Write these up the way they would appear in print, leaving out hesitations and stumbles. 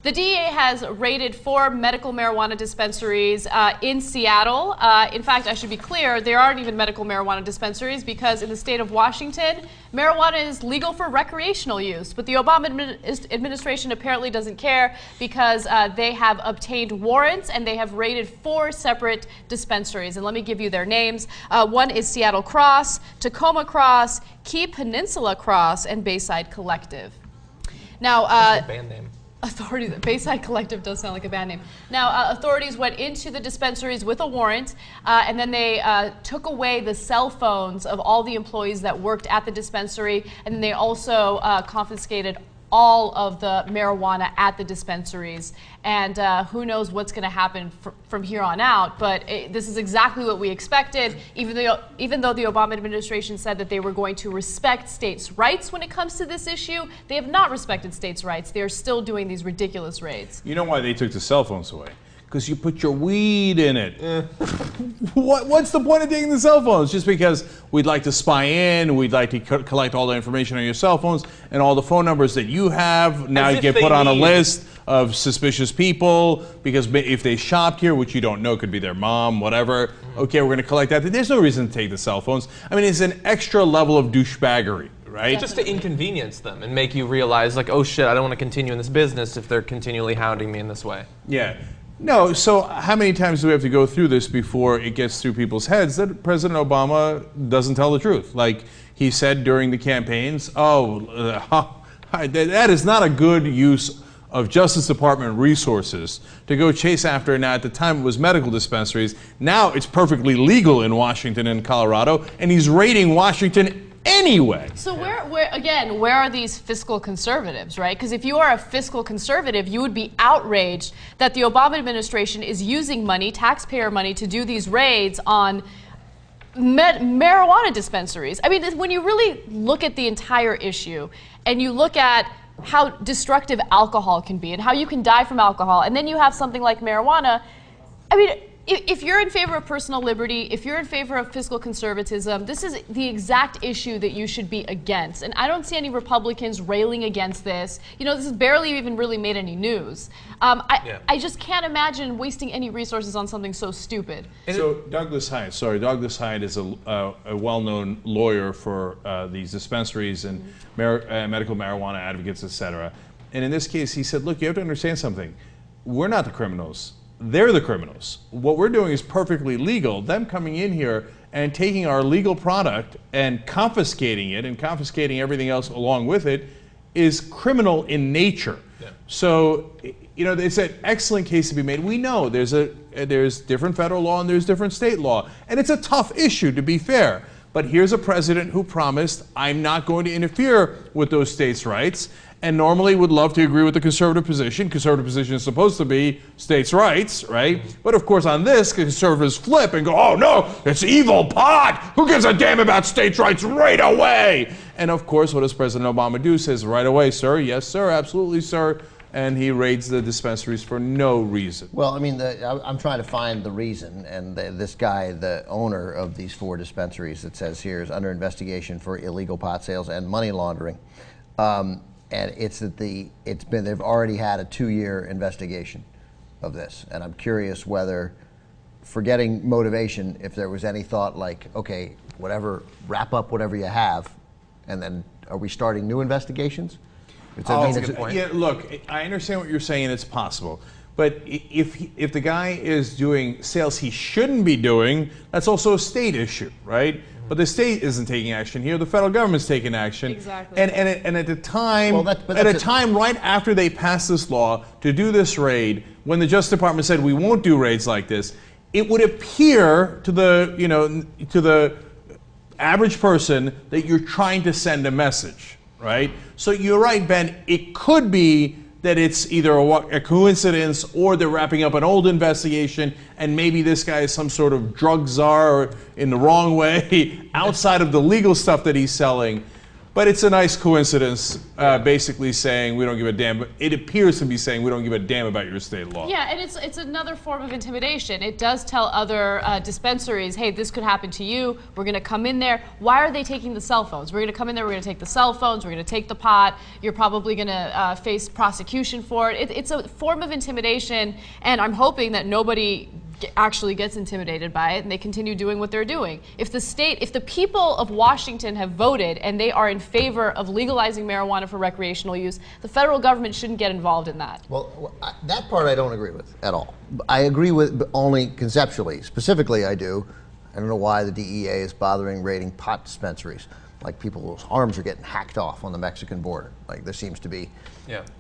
The DEA has raided 4 medical marijuana dispensaries in Seattle. In fact, I should be clear, there aren't even medical marijuana dispensaries because in the state of Washington, marijuana is legal for recreational use. But the Obama administration apparently doesn't care because they have obtained warrants and they have raided 4 separate dispensaries. And let me give you their names. One is Seattle Cross, Tacoma Cross, Key Peninsula Cross, and Bayside Collective. Now, that's a band name. Bayside Collective does sound like a band name. Now, authorities went into the dispensaries with a warrant, and then they took away the cell phones of all the employees that worked at the dispensary, and then they also confiscated all of the marijuana at the dispensaries. And who knows what's going to happen from here on out, but this is exactly what we expected, even though the Obama administration said that they were going to respect states' rights when it comes to this issue. They have not respected states' rights. They are still doing these ridiculous raids. You know why they took the cell phones away? Because you put your weed in it. What's the point of taking the cell phones? Just because we'd like to spy in, we'd like to collect all the information on your cell phones and all the phone numbers that you have. Now you get put on a list of suspicious people because if they shopped here, which you don't know, could be their mom, whatever. Okay, we're going to collect that. There's no reason to take the cell phones. I mean, it's an extra level of douchebaggery, right? Just to inconvenience them and make you realize, like, oh shit, I don't want to continue in this business if they're continually hounding me in this way. Yeah. No, so how many times do we have to go through this before it gets through people's heads that President Obama doesn't tell the truth? Like he said during the campaigns, that is not a good use of Justice Department resources to go chase after. Now, at the time it was medical dispensaries. Now it's perfectly legal in Washington and Colorado, and he's raiding Washington anyway. So where are these fiscal conservatives, right? Because if you are a fiscal conservative, you would be outraged that the Obama administration is using money, taxpayer money, to do these raids on marijuana dispensaries. I mean, when you really look at the entire issue and you look at how destructive alcohol can be and how you can die from alcohol, and then you have something like marijuana, I mean, if you're in favor of personal liberty, if you're in favor of fiscal conservatism, this is the exact issue that you should be against. And I don't see any Republicans railing against this. You know, this has barely even really made any news. I just can't imagine wasting any resources on something so stupid. So Douglas Hyde is a well-known lawyer for these dispensaries and medical marijuana advocates, etc. And in this case, he said, look, you have to understand something. We're not the criminals. They're the criminals. What we're doing is perfectly legal. Them coming in here and taking our legal product and confiscating it and confiscating everything else along with it is criminal in nature. Yeah. So, you know, it's an excellent case to be made. We know there's different federal law and there's different state law. And it's a tough issue, to be fair. But here's a president who promised, I'm not going to interfere with those states' rights, and normally would love to agree with the conservative position. Conservative position is supposed to be states' rights, right? But of course on this, conservatives flip and go, oh no, it's evil pot! Who gives a damn about states' rights right away? And of course, what does President Obama do? Says, right away, sir, yes sir, absolutely sir. And he raids the dispensaries for no reason. Well, I mean, I'm trying to find the reason, and this guy, the owner of these 4 dispensaries, it says here, is under investigation for illegal pot sales and money laundering. And it's that they've already had a 2-year investigation of this, and I'm curious whether, forgetting motivation, if there was any thought like, okay, whatever, wrap up whatever you have, and then are we starting new investigations? That's a good point. Yeah, look, I understand what you're saying. It's possible, but if the guy is doing sales he shouldn't be doing, that's also a state issue, right? But the state isn't taking action here. The federal government's taking action. Exactly. And at the time, at a time right after they passed this law to do this raid, when the Justice Department said we won't do raids like this, it would appear to the average person that you're trying to send a message, right? So you're right, Ben. It could be that it's either a coincidence or they're wrapping up an old investigation and maybe this guy is some sort of drug czar in the wrong way outside of the legal stuff that he's selling. But it's a nice coincidence, basically saying we don't give a damn. It appears to be saying we don't give a damn about your state law. Yeah, and it's another form of intimidation. It does tell other dispensaries, hey, this could happen to you. We're going to come in there. Why are they taking the cell phones? We're going to come in there. We're going to take the cell phones. We're going to take the pot. You're probably going to face prosecution for it. It's a form of intimidation, and I'm hoping that nobody actually gets intimidated by it and they continue doing what they're doing. If the people of Washington have voted and they are in favor of legalizing marijuana for recreational use, the federal government shouldn't get involved in that. Well, that part I don't agree with at all. I agree with only conceptually. Specifically, I do. I don't know why the DEA is bothering raiding pot dispensaries. Like people's arms are getting hacked off on the Mexican border. Like there seems to be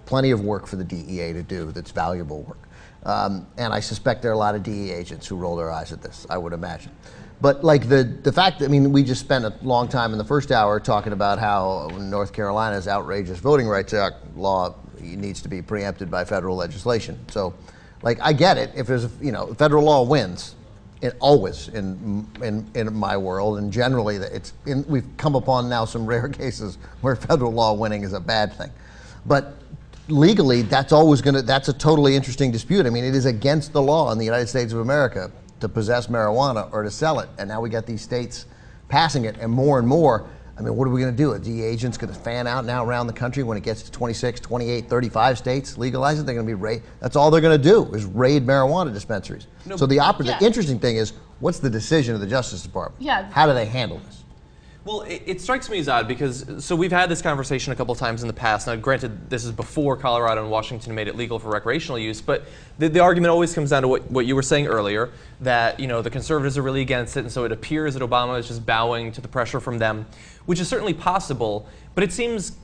plenty of work for the DEA to do that's valuable work. And I suspect there are a lot of DEA agents who roll their eyes at this, I would imagine. But like the fact that, I mean, we just spent a long time in the first hour talking about how North Carolina's outrageous Voting Rights Act law needs to be preempted by federal legislation. So, like, I get it. If there's federal law wins, it always in my world, and generally we've come upon now some rare cases where federal law winning is a bad thing. But legally, that's a totally interesting dispute. I mean, it is against the law in the United States of America to possess marijuana or to sell it. And now we got these states passing it, and more. I mean, what are we going to do? Are DEA agents going to fan out now around the country when it gets to 26, 28, 35 states legalize it? They're going to be raid. That's all they're going to do is raid marijuana dispensaries. No, so the interesting thing is, what's the decision of the Justice Department? Yeah. How do they handle this? Well, it strikes me as odd because, so we've had this conversation a couple times in the past. Now, granted, this is before Colorado and Washington made it legal for recreational use, but the argument always comes down to what you were saying earlier, that the conservatives are really against it, and so it appears that Obama is just bowing to the pressure from them, which is certainly possible. But it seems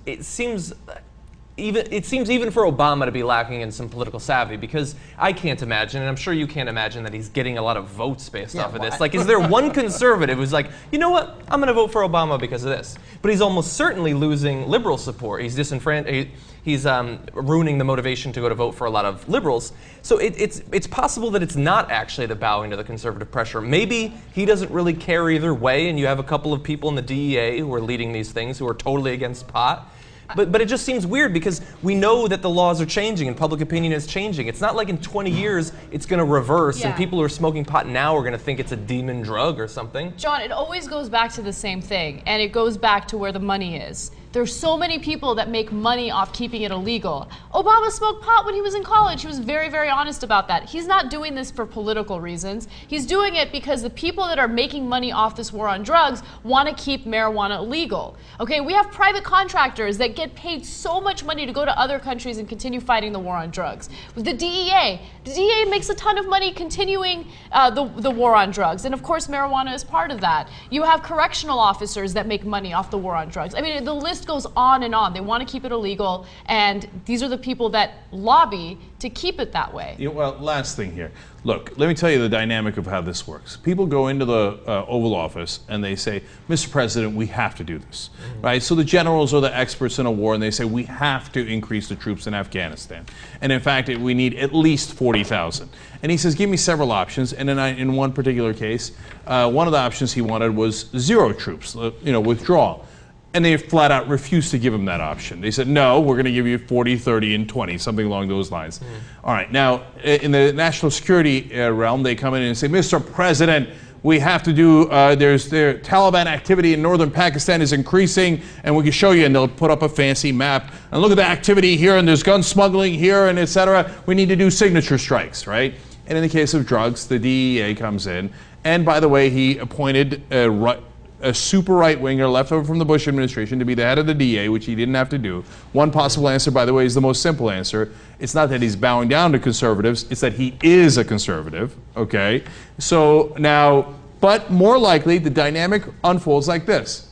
even for Obama to be lacking in some political savvy, because I can't imagine, and I'm sure you can't imagine, that he's getting a lot of votes based off of this. Like, is there one conservative who's like, you know what, I'm going to vote for Obama because of this? But he's almost certainly losing liberal support. He's disenfranchised. He's ruining the motivation to go to vote for a lot of liberals. So it's possible that it's not actually the bowing to the conservative pressure. Maybe he doesn't really care either way, and you have a couple of people in the DEA who are leading these things who are totally against pot. But it just seems weird because we know that the laws are changing and public opinion is changing. It's not like in 20 years it's going to reverse and people who are smoking pot now are going to think it's a demon drug or something. John, it always goes back to the same thing, and it goes back to where the money is. There's so many people that make money off keeping it illegal. Obama smoked pot when he was in college. He was very, very honest about that. He's not doing this for political reasons. He's doing it because the people that are making money off this war on drugs want to keep marijuana illegal. Okay, we have private contractors that get paid so much money to go to other countries and continue fighting the war on drugs. With the DEA makes a ton of money continuing the war on drugs, and of course marijuana is part of that. You have correctional officers that make money off the war on drugs. I mean, the list goes on and on. They want to keep it illegal, and these are the people that lobby to keep it that way. Well, last thing here. Look, let me tell you the dynamic of how this works. People go into the Oval Office and they say, Mr. President, we have to do this, right? So the generals are the experts in a war, and they say, we have to increase the troops in Afghanistan. And in fact, we need at least 40,000. And he says, give me several options. And in one particular case, one of the options he wanted was 0 troops, withdrawal. And they flat out refused to give him that option. They said, no, we're going to give you 40, 30, and 20, something along those lines. All right, now, in the national security realm, they come in and say, Mr. President, we have to do, their Taliban activity in northern Pakistan is increasing, and we can show you, and they'll put up a fancy map. And look at the activity here, and there's gun smuggling here, and et cetera. We need to do signature strikes, right? And in the case of drugs, the DEA comes in. And by the way, he appointed a super right-winger left over from the Bush administration to be the head of the DEA, which he didn't have to do. One possible answer, by the way, is the most simple answer. It's not that he's bowing down to conservatives, it's that he is a conservative, okay? So now, but more likely, the dynamic unfolds like this.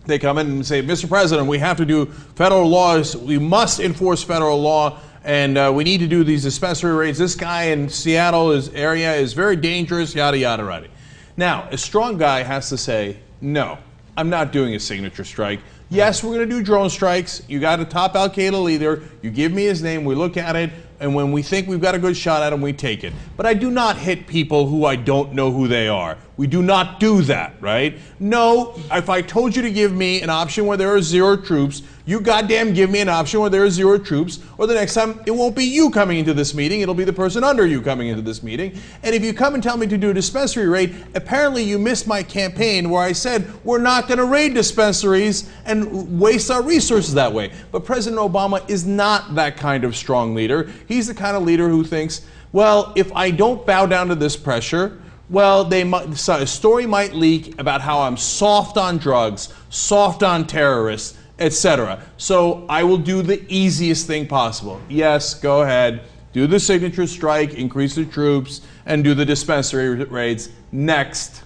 They come in and say, Mr. President, we have to do federal laws, we must enforce federal law, and we need to do these dispensary raids. This guy in Seattle area is very dangerous, yada, yada, yada. Now, a strong guy has to say, no, I'm not doing a signature strike. Yes, we're going to do drone strikes. You got a top al-Qaeda leader. You give me his name. We look at it. and when we think we've got a good shot at them, we take it. But I do not hit people who I don't know who they are. We do not do that, right? No, if I told you to give me an option where there are 0 troops, you goddamn give me an option where there are 0 troops, or the next time it won't be you coming into this meeting, it'll be the person under you coming into this meeting. And if you come and tell me to do a dispensary raid, apparently you missed my campaign where I said we're not going to raid dispensaries and waste our resources that way. But President Obama is not that kind of strong leader. He's the kind of leader who thinks, well, if I don't bow down to this pressure, well, a story might leak about how I'm soft on drugs, soft on terrorists, etc. So I will do the easiest thing possible. Yes, go ahead, do the signature strike, increase the troops, and do the dispensary raids. Next.